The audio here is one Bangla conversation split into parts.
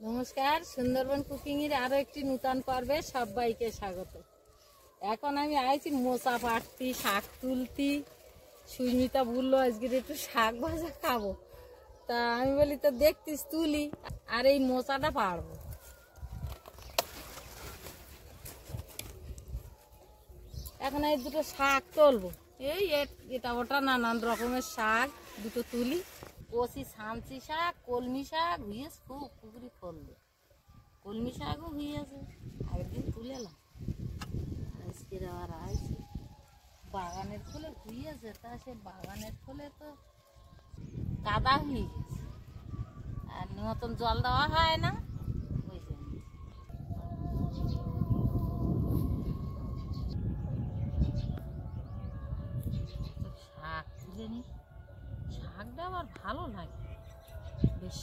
নমস্কার, সুন্দরবন কুকিং এর আরো একটি নতুন পর্বে সবাইকে স্বাগত। এখন আমি আইছি মোচা পাড়তি, শাক তুলতি। সুস্মিতা বললো আজকে একটু শাক ভাজা খাবো, তা আমি বলি তো দেখতিস তুলি আর এই মোচাটা পাড়বো। এখন এই দুটো শাক তুলবো, এই এটা ওটা নানান রকমের শাক দুটো তুলি। কচি ছামচি শাক, কলমি শাক হইয়েছে, খুব পুকুরি ফলবে। কলমি শাকও হইয়েছে, একদিন তুলে এলাম। আজকে আবার আইছি বাগানের ফুলে হইয়েছে, তা সে বাগানের ফুলে তো কাদা হয়ে গেছে আর মতন জল দেওয়া হয় না, ওই জন্য। শাক তুলে নি, শাকটা আমার ভালো লাগে বেশ।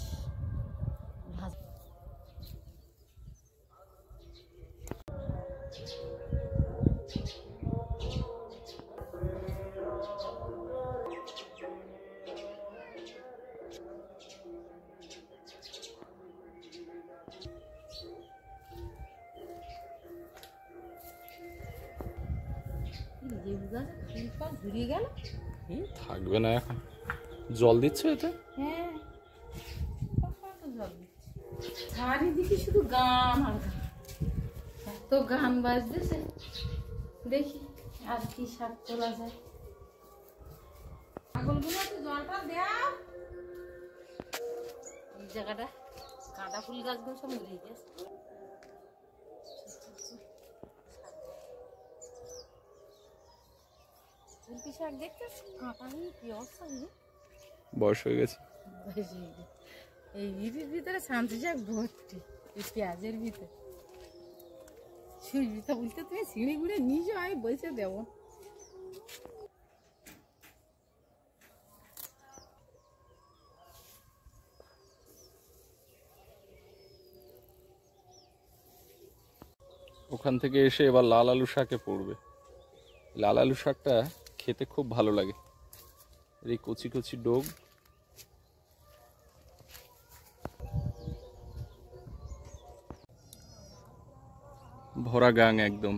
থাকবে না, এখন জল দিচ্ছে এতে। হ্যাঁ, চারিদিকে শুধু গান আর গান, এত গান বাজতেছে। দেখি আর কি শাক তোলা যায়। ছাগলগুলো তো জলটা দেয়া, এই জায়গাটা কাঁদা ফুল গাছগুলো সব মরে গেছে। শাক দেখতেছি কাঁটা হয়ে কি অবস্থা, বয়স হয়ে গেছে। এই ইটির ভিতরে শান্তি শাক ভর্তি, এই পেঁয়াজের ভিতরে। সুস্মিতা বলতে তুমি সিঁড়ি গুড়ে নিজে আমি বসে দেব। ওখান থেকে এসে এবার লাল আলু শাকে পড়বে। লাল আলু শাকটা খেতে খুব ভালো লাগে, এই কচি কচি ডোগ। ভরা গাং, একদম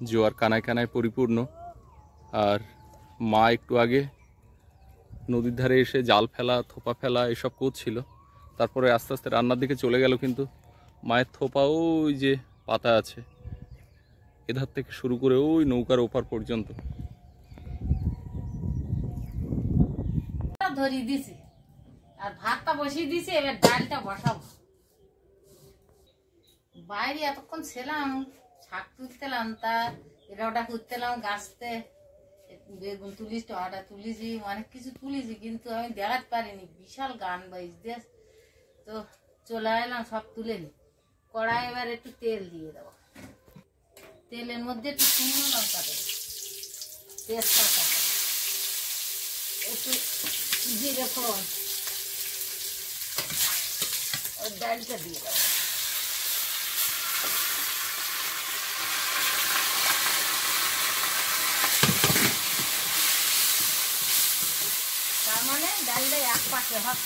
জোয়ার কানায় কানায় পরিপূর্ণ। আর মা একটু আগে নদীর ধারে এসে জাল ফেলা, থোপা ফেলা এসব করছিল, তারপরে আস্তে আস্তে রান্নার দিকে চলে গেল। কিন্তু মায়ের থোপা ওই যে পাতা আছে, এধার থেকে শুরু করে ওই নৌকার ওপার পর্যন্ত ধরিয়ে দিছি আর ভাতটা বসিয়ে দিছি। এবার ডালটা বসাবো। বাইরে এতক্ষণ ছিলাম, শাক তুলতেলাম, তা এটা ওটা করতেলাম, গাছতে বেগুন তুলিস, টমাটা তুলিছি, অনেক কিছু তুলিছি, কিন্তু আমি দেখাতে পারিনি। বিশাল গান বাজছে, তো চলে এলাম সব তুলে নি। কড়াই এবার একটু তেল দিয়ে দেবো, তেলের মধ্যে একটু শুকনো লঙ্কা দেবো, তেজপাতা, একটু জিরে ফোড়ন, ওই ডালটা দিয়ে দেবো। তার মানে ডালটা এক পাশে হোক,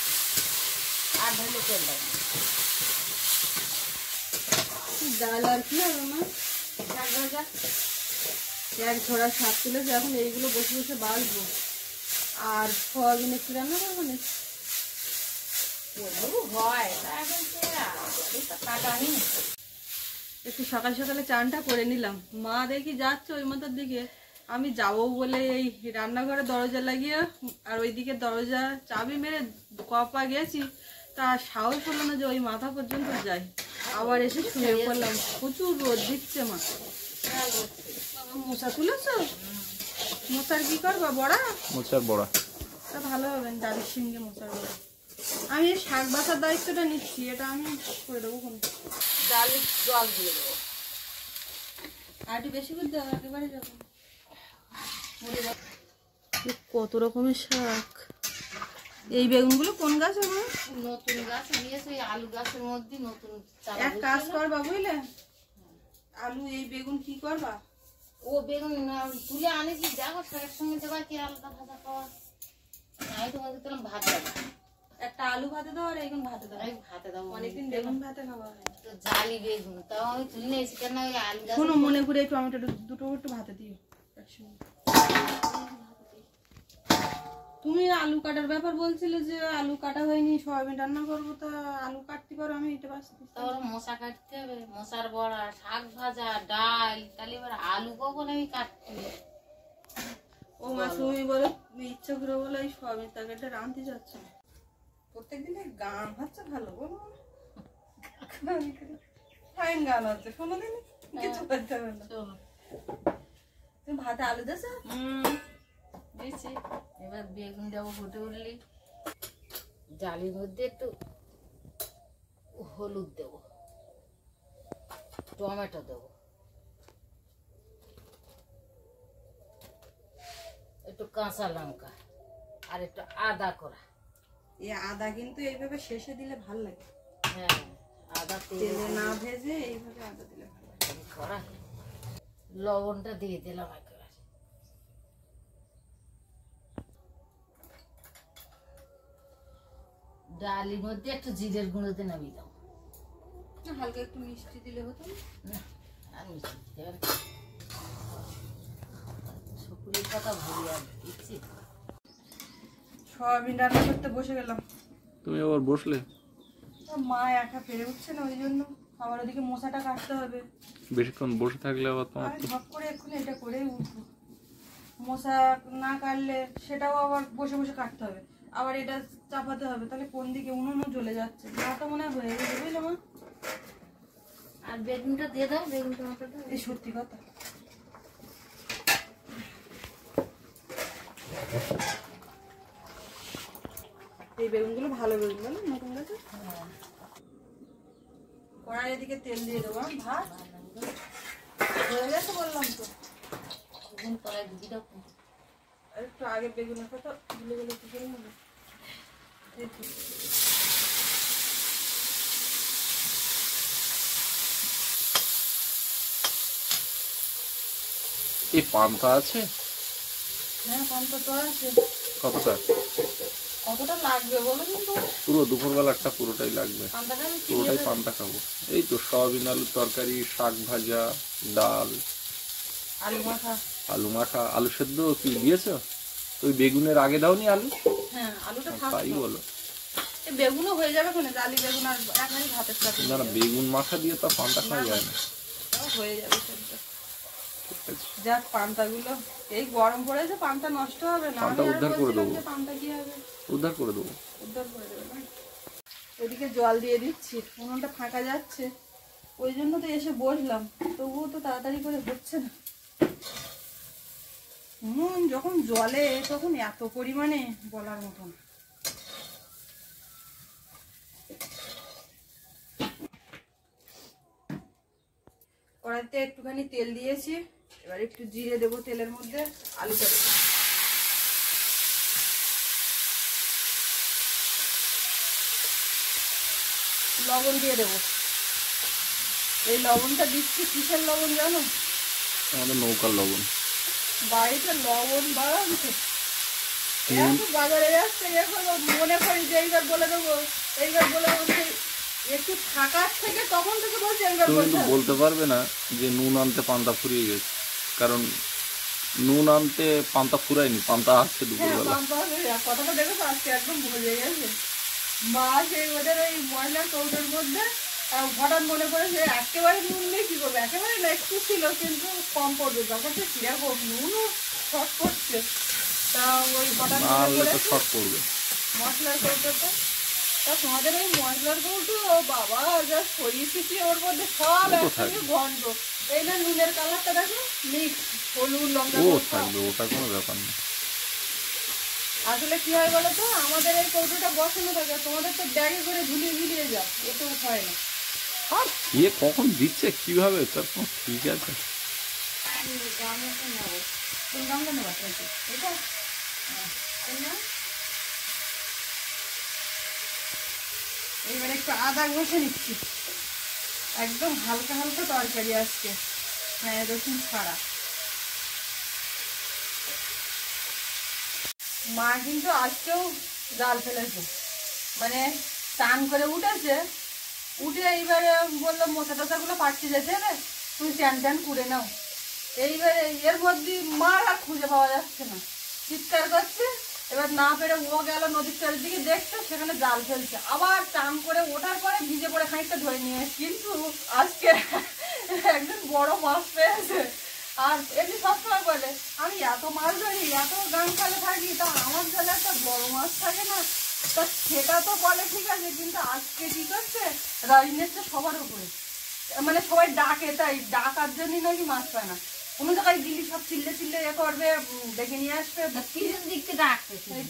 আর ধরলে তেল দেবো। ডাল আর কি হবে মা? শাক ভাজা, এক ছড়া শাক তুলেছে, এখন এইগুলো বসে বসে বাঁচবো। আর সয়াবিন একটু রান্না করবো না? হয় কাটা নেই। একটু সকাল সকালে চানটা করে নিলাম। মা দেখি যাচ্ছে ওই মাথার দিকে, আমি যাবো বলে এই রান্নাঘরে দরজা লাগিয়ে আর ওইদিকে দরজা চাবি মেরে কপা গেছি, তা সাহস হলো না যে ওই মাথা পর্যন্ত যাই। আবার এসে শুয়ে পড়লাম, প্রচুর রোদ দিচ্ছে। মা মশা তুলেছ? মশার কি করবা? বড়া? মোচার বড়া তা ভালো হবে, ডালের সঙ্গে মশার বড়া। আমি এই শাক বাসার দায়িত্বটা নিচ্ছি, এটা আমি করে দেবো। কোন ডালে জল দিয়ে দেবো, আর একটু বেশি করে দেবো, একেবারে যাবো। কত রকমের শাক। এই বেগুনগুলো কোন গাছ হবে? নতুন গাছ নিয়েছে, আলু গাছের মধ্যে নতুন। এক কাজ করবা বুঝলে, আলু এই বেগুন কি করবা? ও বেগুন তুলে আনেছি, দেখো শাকের সঙ্গে দেবা কি আলাদা ভাজা খাওয়া। আমি তোমাকে দিলাম ভাত দেবো। একটা আলু ভাতে দাও আর এখন ভাতে দাও। আমি ভাতে দেবো অনেকদিন বেগুন ভাতে খাওয়া হয় তো জালি বেগুন তাও আমি তুলে নিয়েছি কেন ওই আলু গাছ শোনো মনে করে এই টমেটো দুটো একটু ভাতে দিও একসঙ্গে। তুমি আলু কাটার ব্যাপার বলছিলে যে আলু কাটা হয়নি, সয়াবিন রান্না করবো, তা আলু কাটতে পারো? আমি এটা বাঁচতে তারপর মশা কাটতে হবে, মশার বড়া, শাক ভাজা, ডাল, তাহলে এবার আলু কখন আমি কাটতে হবে? ও মা তুমি বলো ইচ্ছা করে বলো এই সয়াবিন তরকারিটা রাঁধতে যাচ্ছ প্রত্যেকদিন গান হচ্ছে ভালো বলো ফাইন গান হচ্ছে কোনোদিন কিছু করতে হবে না। চলো তুমি ভাতে আলু দিয়েছো? দিয়েছি। এবার বেগুন দেবো ফুটে উঠলি, জালির মধ্যে একটু হলুদ দেবো, টমেটো দেবো, একটু কাঁচা লঙ্কা আর একটু আদা করা। এই আদা কিন্তু এইভাবে শেষে দিলে ভালো লাগে, হ্যাঁ আদা তেলে না ভেজে এইভাবে আদা দিলে ভালো লাগে। করা, লবণটা দিয়ে দিলাম একেবারে। ডালির মধ্যে একটু জিরের গুঁড়োতে নামিয়ে দাও। না হালকা একটু মিষ্টি দিলে হতো না? না আর মিষ্টি দিতে হবে না। শুকুরের কথা ভুলি আর দিচ্ছি। সয়াবিন রান্না করতে বসে গেলাম, তুমি আবার বসলে? মা একা পেরে উঠছে না, ওই জন্য আবার ওদিকে মশাটা কাটতে হবে। বেশিক্ষণ বসে থাকলে আবার তোমার আমি তো ঝপ করে এক্ষুনি এটা করেই উঠবো। মশা না কাটলে সেটাও আবার বসে বসে কাটতে হবে, আবার এটা চাপাতে হবে, তাহলে কোন দিকে উনুনও জ্বলে যাচ্ছে। মাটা মনে হয় হয়ে গেছে বুঝলে মা? আর বেগুনটা দিয়ে দাও, বেগুন টমেটো দাও। এই সত্যি কথা, এই বেগুনগুলো ভালো বেগুন বলো নতুন গাছে। কড়াই এদিকে তেল দিয়ে দেবো, ভাত হয়ে গেছে বললাম তো। বেগুন কড়াই দিয়ে দাও। আর একটু আগে বেগুনের কথা ভুলে গেলে কি করে হবে? এই তো। এই পান্তা আছে? হ্যাঁ পান্তা তো আছে। কতটা? কতটা লাগবে বলো কিন্তু? পুরো দুপুরবেলাটা পুরোটাই লাগবে, পান্তাটা আমি পুরোটাই পান্তা খাবো। এই তো সয়াবিন আলুর তরকারি, শাক ভাজা, ডাল, আলু মাখা। আলু মাখা, আলু সেদ্ধ কি দিয়েছো? তুই বেগুনের আগে দাওনি আলু? হ্যাঁ আলুটা তাই থাকতো। বলো। এই বেগুনও হয়ে যাবে কোনে, জালি বেগুন আর একাই ভাতের সাথে না না, বেগুন মাখা দিয়ে তো পান্তা খাওয়া যায় না। তাও হয়ে যাবে সেদ্ধ। ঠিক আছে, যাক পান্তাগুলো এই গরম পড়েছে, পান্তা নষ্ট হবে না। পান্তা আমি আর উদ্ধার করে বলছিলাম দেবো। যে পান্তা কি হবে, উদ্ধার করে দেবো। উদ্ধার করে দেবে না। এদিকে জল দিয়ে দিচ্ছি, উনুনটা ফাঁকা যাচ্ছে, ওই জন্য তো এসে বসলাম, তবুও তো তাড়াতাড়ি করে হচ্ছে না। উনুন যখন জলে তখন এত পরিমাণে বলার মতন। কড়াইতে একটুখানি তেল দিয়েছি, এবার একটু জিরে দেবো তেলের মধ্যে, আলুটা দেবো। লবণ দিয়ে দেবো। এই লবণটা দিচ্ছি কিসের লবণ জানো? আমাদের নৌকার লবণ। বাড়িতে লবণ বাড়াচ্ছে, এখন বাজারে যাচ্ছে, এখন মনে করি যে এইবার বলে দেবো, এইবার বলে দেবো, একটু থাকার থেকে তখন থেকে বলছি এইবার তুমি কিন্তু বলতে হবে। বলতে পারবে না যে নুন আনতে পান্তা ফুরিয়ে গেছে, কারণ নুন আনতে পান্তা ফুরায়নি, পান্তা আসছে হ্যাঁ দুপুরবেলা। পান্তা হবে, কথাটা দেখো আজকে একদম বুঝে গেছে। মা সেই ওদের ওই ময়লার কৌটোর মধ্যে হঠাৎ মনে করে যে একেবারে নুন দিয়ে কি করবে, একেবারে না একটু ছিল কিন্তু কম পড়বে, ব্যাপারটা কিরকম নুনও শর্ট পড়ছে, তা ওই হঠাৎ না মনে আনলে তো করেছে শর্ট পড়বে। মশলার কৌটোটা, তা তোমাদের ওই মশলার কৌটো বাবা যা সরিয়ে ছিটিয়ে ওর মধ্যে সব ও তো একসঙ্গে গন্ধ। এই না নুনের কালারটা দেখো, মিক্স হলুদ লঙ্কা ও লঙ্কা। থাকবে, ওটা কোনো ব্যাপার না। আসলে কি হয় বলো তো, আমাদের এই কৌটোটা বসানো থাকে, তোমাদের তো ব্যাগে করে ঝুলিয়ে ঝুলিয়ে যায়, এতেও হয় না। আর কে কখন দিচ্ছে কিভাবে তার কোনো ঠিক আছে? কোন রঙটা নেবা এটা? এবার একটু আদা ঘষে নিচ্ছি, একদম হালকা হালকা তরকারি আজকে, হ্যাঁ রসুন ছাড়া। মা কিন্তু আজকেও জাল ফেলেছে, মানে স্নান করে উঠেছে, উঠে এইবারে বললো মোচা টোচাগুলো পাঠিয়ে যেতে রে, তুমি ট্যান ট্যান করে নাও। এইবারে এর মধ্যে মার আর খুঁজে পাওয়া যাচ্ছে না, চিৎকার করছে। এবার না পেরে ও গেল নদীর চারিদিকে দেখতে, সেখানে জাল ফেলছে। আবার টান করে ওঠার পরে ভিজে পড়ে খানিকটা ধরে নিয়ে, কিন্তু আজকে একদম বড় মাছ পেয়েছে। আর এমনি সবসময় বলে আমি এত মাছ ধরি, এত গান খালে থাকি, তা আমার জালে একটা বড় মাছ থাকে না। তা সেটা তো বলে ঠিক আছে, কিন্তু আজকে কি করছে, রাজনীতি সবার উপরে, মানে সবাই ডাকে, তাই ডাকার জন্যই নাকি মাছ পায় না। কোনো জায়গায় দিল্লি সব চিল্লে চিল্লে এ করবে, ডেকে নিয়ে আসবে।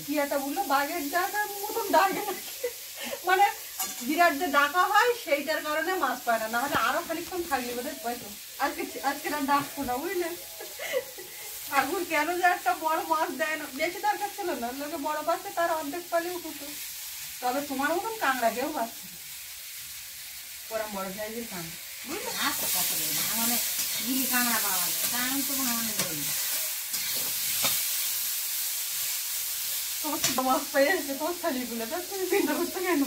কি একটা বললো, বাঘের ডাকার মতন ডাকে নাকি, মানে বিরাট যে ডাকা হয় সেইটার কারণে মাছ পায় না, নাহলে আরো খানিকক্ষণ থাকলে বোধহয় পাইতো। আজকে আর ডাকবো না, বুঝলে। ঠাকুর কেন যে একটা বড় মাছ দেয় না, বেশি দরকার ছিল না, লোকে বড় পাচ্ছে তার অর্ধেক পালেও হতো। তবে তোমার মতন কাঁকড়া কেউ পাচ্ছে না, ওরা বড় সাইজের কাঁকড়া, বুঝলে। মানে গিলি কাঁকড়া পাওয়া যায়, তা আমি তো ভাঙানো যাই। তোমার ছোট মাছ পেয়ে এসে তোমার থালিগুলো, তা তুমি চিন্তা করছো কেন?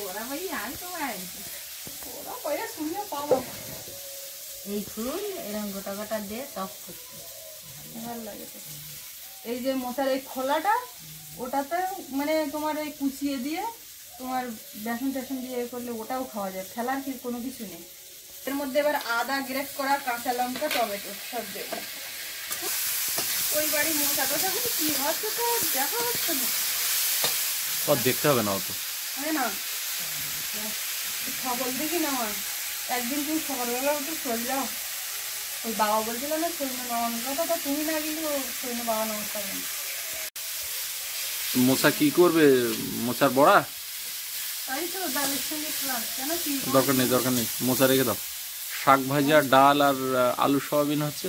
ওরা ভাই আর তো ওরা পেয়ে শুনে পাবো। এই ফুল এরকম গোটা গোটা দিয়ে টক করতে ভালো লাগে তো। এই যে মোচার এই খোলাটা, ওটাতে মানে তোমার এই কুচিয়ে দিয়ে তোমার বেসন টেসন দিয়ে এ করলে ওটাও খাওয়া যায়, ফেলার কি কোনো কিছু নেই। এর মধ্যে এবার আদা গ্রেট করা, কাঁচা লঙ্কা, টমেটো সব দেবে। ওই বাড়ি মোচা টোচা কি হচ্ছে তো দেখা হচ্ছে না, দেখতে হবে না অত, হয় না। খবর দেখি না হয়, একদিন তুমি সকালবেলা উঠে চলে যাও। ওই বাবা বলছিল না সৈন্য নমস্কার কথা, তো তুমি না কিন্তু সৈন্য বাবা নমস্কার। মোচা কি করবে? মোচার বড়া? তাই তো ডালের সঙ্গে খেলাম, কেন কি দরকার নেই, দরকার নেই, মোচা রেখে দাও। শাক ভাজা, ডাল আর আলু সয়াবিন হচ্ছে।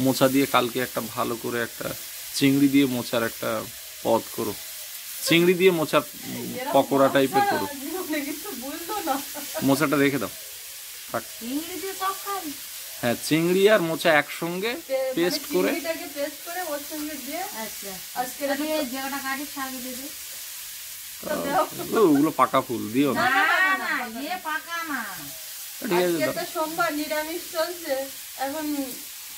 মোচা দিয়ে কালকে একটা ভালো করে একটা চিংড়ি দিয়ে মোচার একটা পদ করো, চিংড়ি দিয়ে মোচার পকোড়া টাইপের করো। কিছু বুঝলো না। মোচাটা রেখে দাও, থাক। চিংড়ি দিয়ে টক খাবি? হ্যাঁ, চিংড়ি আর মোচা একসঙ্গে পেস্ট করে, চিংড়িটাকে পেস্ট করে ওর সঙ্গে দিয়ে। আচ্ছা আজকে তাহলে এই জায়গাটা কাটি শাক দিয়ে দে। ওগুলো পাকা ফুল দিও না। না না এ পাকা না। ঠিক আছে, আজকে দাও। তো সোমবার, নিরামিষ চলছে, এখন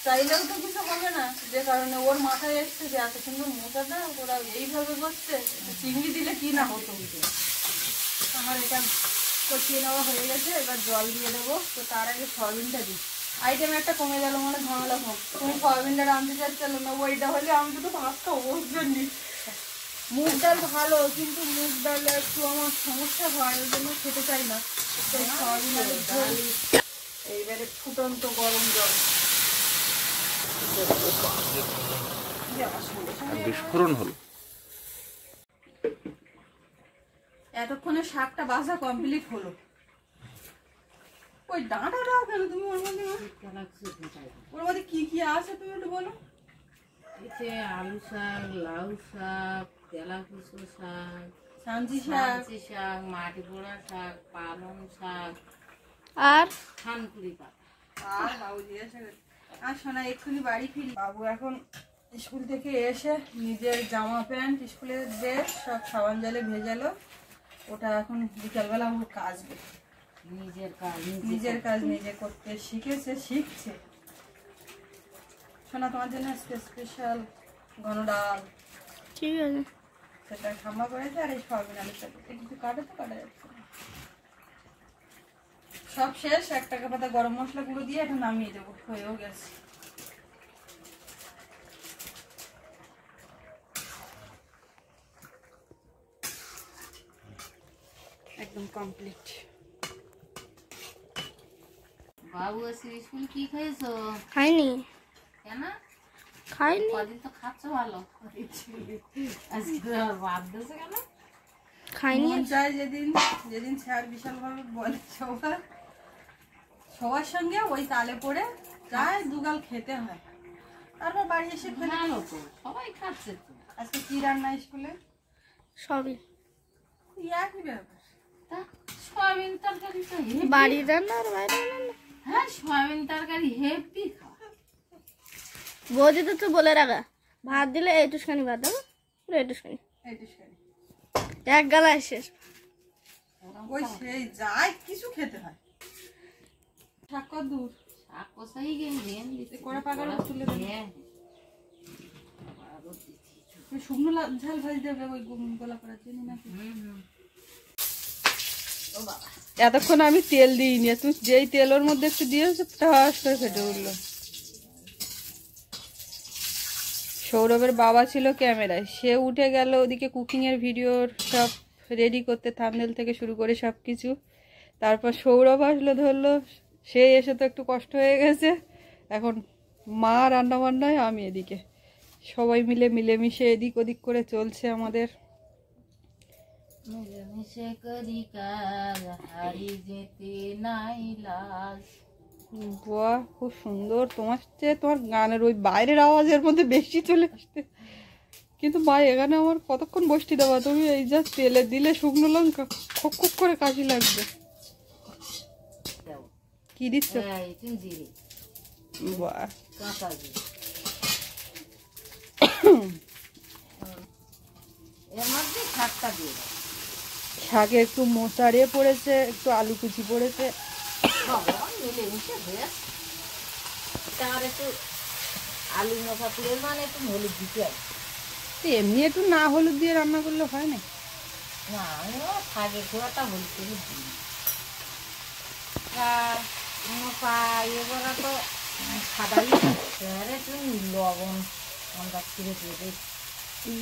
চাইলেও তো কিছু হবে না, যে কারণে ওর মাথায় এসছে যে এত সুন্দর মোচাটা ওরা এইভাবে করছে, চিংড়ি দিলে কি না হতো। আমার এটা কষিয়ে নেওয়া হয়ে গেছে, এবার জল দিয়ে দেবো। তো তার আগে সয়াবিনটা দিই, আইটেম একটা কমে গেল, মানে ঝামেলা হোক। তুমি সয়াবিনটা রাঁধতে চাচ্ছিল না, ওইটা হলে আমি তো ভাত খাবো। ওর জন্য মুগ ডাল ভালো, কিন্তু মুগ ডাল একটু আমার সমস্যা হয়, ওই জন্য খেতে চাই না। তো সয়াবিন আলুর ঝোল, এইবারে ফুটন্ত গরম জল। বিস্ফোরণ হলো। এতক্ষণে শাকটা ভাজা কমপ্লিট হলো। ওই ডাঁটাটাও কেন তুমি ওর মধ্যে, ওর মধ্যে কি কি আছে তুমি একটু বলো। এতে আলু শাক, লাউ শাক, তেলাকুচো শাক, সাঞ্চি শাক, সাঞ্চি শাক, মাটি পোড়া শাক, পালং শাক আর থানকুড়ি পাতা। আর বাবু জিজ্ঞাসা করে, আর শোনা এক্ষুনি বাড়ি ফিরি। বাবু এখন স্কুল থেকে এসে নিজের জামা প্যান্ট, স্কুলের ড্রেস সব সাবান জলে ভেজালো। ওটা এখন বিকালবেলা ও কাচবে। নিজের কাজ নিজে করতে শিখেছে, শিখছে। শোনা তোমার জন্য স্পেশাল ঘন ডাল, ঠিক আছে, সেটা ঠাম্মা করেছে। আর এই সয়াবিন আলুর সাথে কিছু কাটা তো কাটা যাচ্ছে না। সব শেষ, এক টাকা পাতা গরম মশলা গুঁড়ো দিয়ে এখন নামিয়ে দেবো, হয়েও গেছে। একদম কমপ্লিট। বাবু এসে স্কুল কি খেয়েছো? খাইনি। কেন খাইনি, কদিন তো খাচ্ছ ভালো, আজকে তো আর বাদ দিয়েছে কেন? খাইনি। মন চায় যেদিন যেদিন স্যার বিশাল ভাবে বলে সবার সঙ্গে ওই তালে পড়ে প্রায় দুগাল খেতে হয়, তারপর বাড়ি এসে খেলে। ভালো তো, সবাই খাচ্ছে তো। আজকে কি রান্না স্কুলে? সবই একই ব্যাপার। তা সয়াবিন তরকারি তো হেভি। বাড়ির রান্না আর বাইরের রান্না। হ্যাঁ সয়াবিন তরকারি হেভি খাওয়া। বৌদি তো বলে রাখা, ভাত দিলে এইটুখানি ভাত দেবো, এইটুখানি। এইটুখানি এক গালায় শেষ। ওই সেই যাই কিছু খেতে হয়। শাক কত দূর? শাক কষাই গেছে কড়া পাকার তুলে দেবে। হ্যাঁ ওই শুকনো ঝাল ভাজি দেবে ওই গোলা করার জন্য নাকি? ও বাবা এতক্ষণ আমি তেল দিইনি, তুমি যেই তেল ওর মধ্যে একটু দিয়েছো ঠাস করে ফেটে উঠলো। সৌরভের বাবা ছিল ক্যামেরায়, সে উঠে গেল ওদিকে কুকিং এর ভিডিওর সব রেডি করতে, থাম্বনেল থেকে শুরু করে সব কিছু। তারপর সৌরভ আসলো ধরলো, সে এসে তো একটু কষ্ট হয়ে গেছে। এখন মা রান্না বান্নায়, আমি এদিকে, সবাই মিলে মিলেমিশে এদিক ওদিক করে চলছে আমাদের। মিলেমিশে করি কাজ হারি যেতে নাই লাজ। বাহ খুব সুন্দর। তোমার চেয়ে তোমার গানের ওই বাইরের আওয়াজের মধ্যে বেশি চলে আসতে, কিন্তু মা এখানে আমার কতক্ষণ বসতি দেওয়া, তুমি এই যা তেলে দিলে শুকনো লঙ্কা খুব খুব করে কাশি লাগবে। কি দিচ্ছ? জিরে বাহ কাঁচা জিরে এর মধ্যে শাকটা দিয়ে দাও। শাকে একটু মশারে পড়েছে, একটু আলু কুচি পড়েছে, সব মিলেমিশে হয়ে তার একটু আলু মশা তুলে মানে একটু হলুদ দিতে হবে। এমনি একটু না হলুদ দিয়ে রান্না করলে হয় না? না আমিও শাকের খুঁড়াটা হলুদ করে দিই। মশা ইয়ে করা তো সাদাই একটু লবণ আন্দাজ করে দিয়ে দিই।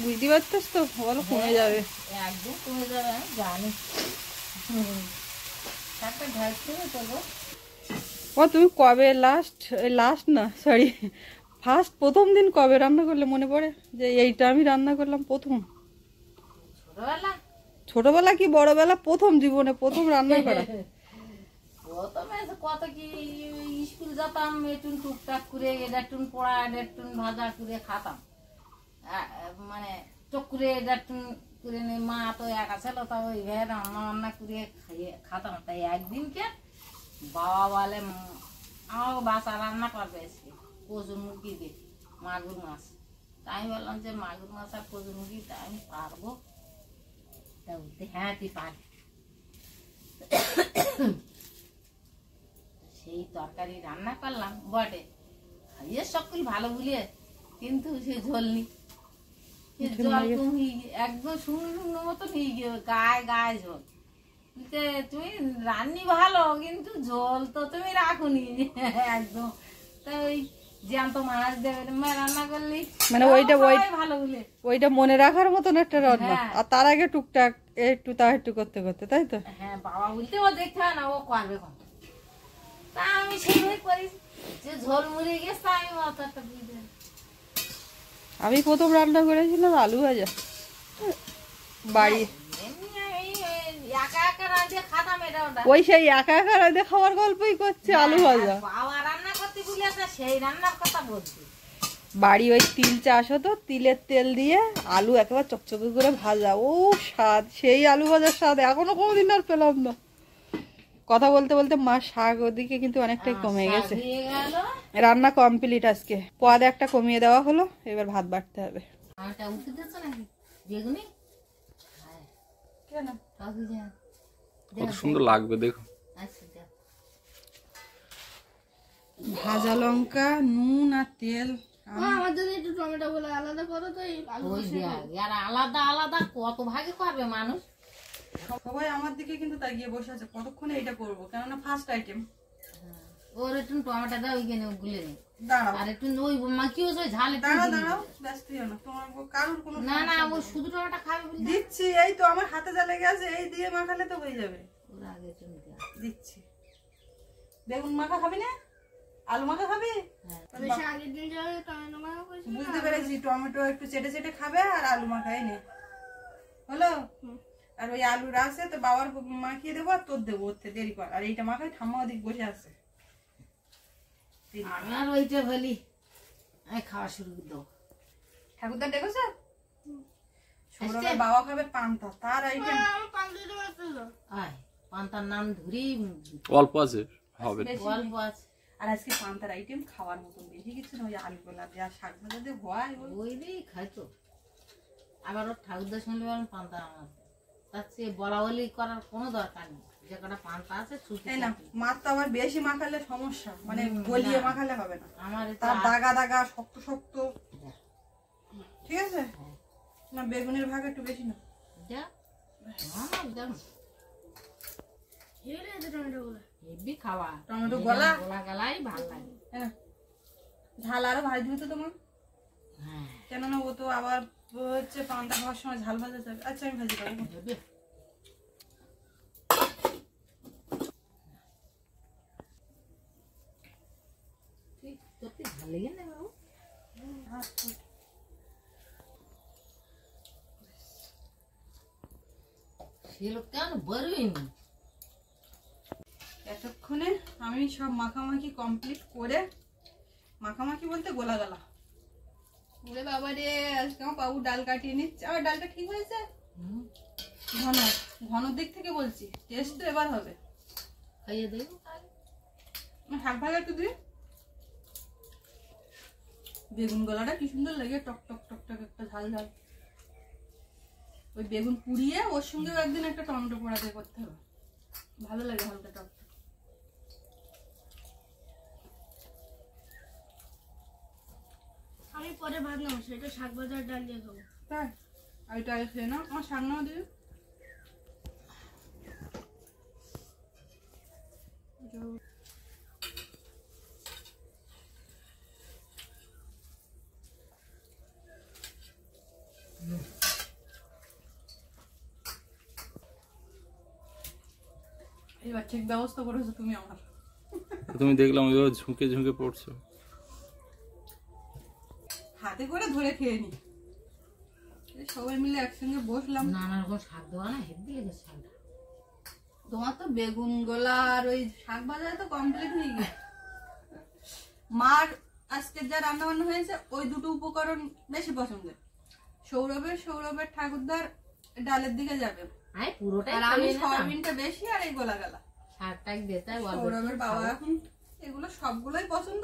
বুঝতে পারছিস তো, বলো কমে যাবে। একদম কমে যাবে আমি জানি। শাকটা ঢাক করে দেবো। ও তুমি কবে লাস্ট না সরি প্রথম দিন কবে রান্না করলে মনে পড়ে যে এইটা আমি রান্না করলাম প্রথম? ছোটবেলা ছোটবেলা কি বড়বেলা? প্রথম জীবনে প্রথম রান্না করা। প্রথমে কত কি স্কুল যেতাম, একটুন টুকটাক করে এটা একটুন পড়া এটা একটুন ভাজা করে খাতাম, মানে চোখ করে এটা একটুন করে মা তো একা ছিল, তা ওইভাবে রান্না বান্না করে খাতাম। তাই একদিনকে বাবা বলে আমার বাসা রান্না করবে আজকে কচুর মুরগি দিয়ে মাগুর মাছ। তাই আমি বললাম যে মাগুর মাছ আর কচুর মুরগি তা আমি পারবো? তা বলতে হ্যাঁ তুই পারবি। সেই তরকারি রান্না করলাম বটে, খাইয়ে সকল ভালো বুঝিয়ে, কিন্তু সে ঝোল নি, জল কমি একদম শুকনো শুকনো মতো নিয়ে গিয়ে গায়ে গায়ে ঝোল। তুমি রান্নি ভালো কিন্তু ঝোল তো তুমি রাখুনি একদম। তা ওই জ্যান্ত মাছ দেবে রান্না করলি মানে ওইটা ভালো বলে ওইটা মনে রাখার মতন একটা রান্না। আর তার আগে টুকটাক একটু তা একটু করতে করতে, তাই তো? হ্যাঁ বাবা বলতে ও দেখতে হয় না, ও করবে কম। তা আমি সেইভাবে করি, যে ঝোল মুড়ে গেছে আমি অত একটা বুঝতে। আমি প্রথম রান্না করেছিলাম আলু ভাজা বাড়ি। একা একা রাঁধিয়ে খাতাম এটা ওটা। ওই সেই একা একা রাঁধে খাওয়ার গল্পই করছে, আলু ভাজা। বাবা রান্না করতে ভুলেছে, সেই রান্নার কথা বলছি। বাড়ি ওই তিল চাষ হতো, তিলের তেল দিয়ে আলু একেবারে চকচকে করে ভাজা, ও স্বাদ, সেই আলু ভাজার স্বাদ এখনো কোনোদিন আর পেলাম না। কথা বলতে বলতে মা শাক ওদিকে কিন্তু অনেকটাই কমে গেছে। রান্না কমপ্লিট আজকে, পদ একটা কমিয়ে দেওয়া হলো, এবার ভাত বাড়তে হবে। কত সুন্দর লাগবে দেখো। ভাজা লঙ্কা, নুন আর তেল। আমার জন্য একটু টমেটো গুলো আলাদা করো তো। আলাদা আলাদা কত ভাগে করবে মানুষ। সবাই আমার দিকে কিন্তু তাকিয়ে বসে আছে কতক্ষণে এটা করবো, কেননা ফার্স্ট আইটেম। ওর একটু টমেটো দাও ওইখানে গুলে নে। দাঁড়াও আর একটু ওই মাখিও ওই ঝালে দাঁড়াও ব্যস্ত হও না, তোমার কারোর কোনো না না ও শুধু টমেটো খাবে বলে দিচ্ছি। এই তো আমার হাতে যা লেগে আছে, এই দিয়ে মাখালে তো হয়ে যাবে। ওর আগে তুমি দাও। দিচ্ছি। বেগুন মাখা খাবি না? আলু মাখা খাবি? আগের দিন যাবে টমেটো মাখা করেছি। বুঝতে পেরেছি, টমেটো একটু চেটে চেটে খাবে আর আলু মাখাই নে হলো। আর ওই আলুর আছে তো বাবার মাখিয়ে দেবো আর তোর দেবো, ওর থেকে দেরি কর। আর এইটা মাখাই ঠাম্মা ওদিক বসে আছে। আমি আর ওইটা বলি আমি খাওয়া শুরু করে দেবো। ঠাকুরদা ডেকেছে? সৌরভের বাবা খাবে পান্তা, তার আইটেম আয় পান্তার নাম ধরি অল্প আছে, হবে। অল্প আছে। আর আজকে পান্তার আইটেম খাওয়ার মতন বেশি কিছু না, ওই আলু গোলা দিয়ে আর শাক ভাজা দিয়ে হয় ওই দিয়েই খাই তো। আবার ওর ঠাকুরদার সঙ্গে পান্তা আমার তার চেয়ে বলা বলি করার কোনো দরকার নেই, যে কটা পান্তা আছে ছুটি এই না, মাছ তো আবার বেশি মাখালে সমস্যা, মানে গলিয়ে মাখালে হবে না, আমার তার দাগা দাগা শক্ত শক্ত। ঠিক আছে না, বেগুনের ভাগ একটু বেশি না। টমেটো গুলো হেভি খাওয়া, টমেটো গলা গোলা গেলাই ভালো লাগে। হ্যাঁ, ঝাল আরো ভাজি দিত তোমার, হ্যাঁ কেননা ও তো আবার হচ্ছে পান্তা খাওয়ার সময় ঝাল ভাজা যাবে। আচ্ছা আমি ভাজি করবো। হেভি। ঠিক সত্যি ভালো লেগে না বাবু, সে লোক কেন বেরোয়নি। এতক্ষণে আমি সব মাখামাখি কমপ্লিট করে, মাখামাখি বলতে গোলা গালা, ওরে বাবা রে, আজকে আমার বাবু ডাল কাটিয়ে নিচ্ছে। আর ডালটা ঠিক হয়েছে, ঘন ঘন দিক থেকে বলছি, টেস্ট তো এবার হবে। খাইয়ে দেবো শাক ভাজা একটু দিই, বেগুন গলাটা কি সুন্দর লাগে, টক টক টক টক একটা ঝাল ঝাল। ওই বেগুন পুড়িয়ে ওর সঙ্গেও একদিন একটা টমেটো পোড়া দিয়ে করতে হবে, ভালো লাগে হালকা টক। আমি পরে ভাবলাম সেটা শাক ভাজার ডাল দিয়ে খাবো। তাই আর এটা আগে খেয়ে নাও, আমার শাক নাও দিও। এবার ঠিক ব্যবস্থা করেছো তুমি আমার। তুমি দেখলাম ওইভাবে ঝুঁকে ঝুঁকে পড়ছো। হাতে করে ধরে খেয়ে নি, সবাই মিলে একসঙ্গে বসলাম। নানা রকম শাক দেওয়া না, হেভি লেগেছে শাকটা। তোমার তো বেগুন গোলা আর ওই শাক ভাজা তো কমপ্লিট হয়ে গেছে। মার আজকে যা রান্না বান্না হয়েছে ওই দুটো উপকরণ বেশি পছন্দের। সৌরভের ঠাকুরদার ডালের দিকে যাবে, আই পুরোটাই আর আমি সয়াবিনটা বেশি আর এই গোলা গালা। শাকটাই দিতে সৌরভের বাবা এখন এগুলো সবগুলোই পছন্দ,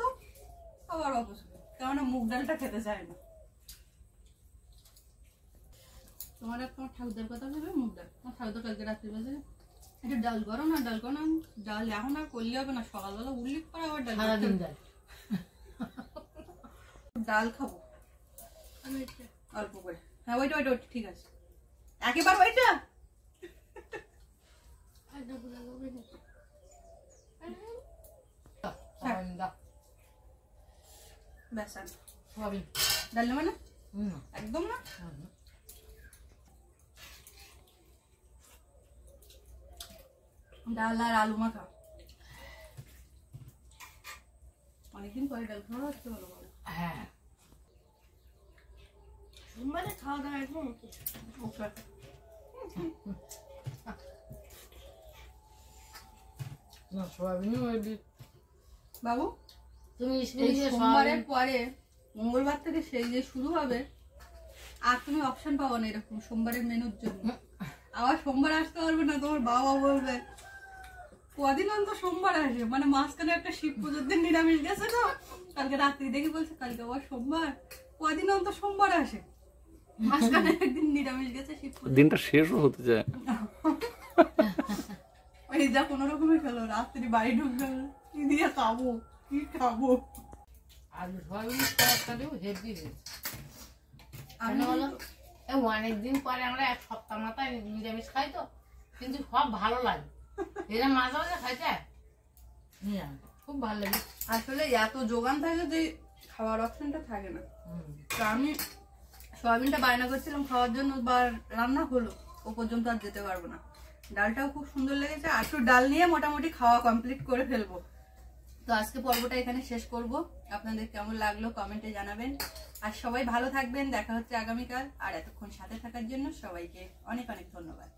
আবার অপছন্দ, কেননা মুগ ডালটা খেতে চায় না। তোমার ঠাকুরদার কথা ভেবে মুগ ডাল, তোমার ঠাকুরদার কালকে রাত্রি বলছে এটা ডাল করো না, ডাল করো না। ডাল এখন আর করলে হবে না, সকালবেলা উল্লেখ করে আবার ডাল সারাদিন ডাল। ডাল খাবো আমি এটা অল্প করে। হ্যাঁ ওইটা ওইটা ওইটা ঠিক আছে, একেবারে ওইটা। একটা গুলা খাবো না। সয়াবিন দাও, ব্যাস আর সয়াবিন। ডাল নেবে না হুম, একদম না। ডাল আর আলু মাখা, অনেকদিন পরে ডাল খাওয়া হচ্ছে, ভালো ভালো। হ্যাঁ সোমবারে খাওয়া দাওয়া একদম ওকে। ওকে না সয়াবিনও হেভি। বাবু, তুমি এই স্কুলে গিয়ে সোমবারের পরে মঙ্গলবার থেকে সেই যে শুরু হবে, আর তুমি অপশন পাবো না এরকম সোমবারের মেনুর জন্য। আবার সোমবার আসতে পারবে না, তোমার বাবা বলবে কদিন অন্তর সোমবার আসে, মানে মাঝখানে একটা শিব পুজোর দিন নিরামিষ গেছে তো, কালকে রাত্রি দেখি বলছে কালকে আবার সোমবার, কদিন অন্তর সোমবার আসে, মাঝখানে একদিন নিরামিষ গেছে শিব পুজো। দিনটা শেষও হতে যায়। ওই যা কোনো রকমে খেলো, রাত্রি বাড়ি ঢুকবে, কি দিয়ে খাবো কি খাবো। আলু সয়াবিন তরকারিও হেভি হয়েছে। আমি বলো অনেকদিন পরে আমরা এক সপ্তাহ মাথায় নিরামিষ খাই তো, কিন্তু সব ভালো লাগে। এরা মাঝে মাঝে খাইতে নিরামিষ খুব ভালো লাগে। আসলে এত যোগান থাকে যে খাওয়ার অপশনটা থাকে না। হুম। তো আমি সয়াবিনটা বায়না করছিলাম খাওয়ার জন্য, বা রান্না হলো, ও পর্যন্ত আর যেতে পারবো না। ডালটাও খুব সুন্দর লেগেছে, আর একটু ডাল নিয়ে মোটামুটি খাওয়া কমপ্লিট করে ফেলবো। তো আজকে পর্বটা এখানে শেষ করব। আপনাদের কেমন লাগলো কমেন্টে জানাবেন, আর সবাই ভালো থাকবেন। দেখা হচ্ছে আগামীকাল, আর এতক্ষণ সাথে থাকার জন্য সবাইকে অনেক অনেক ধন্যবাদ।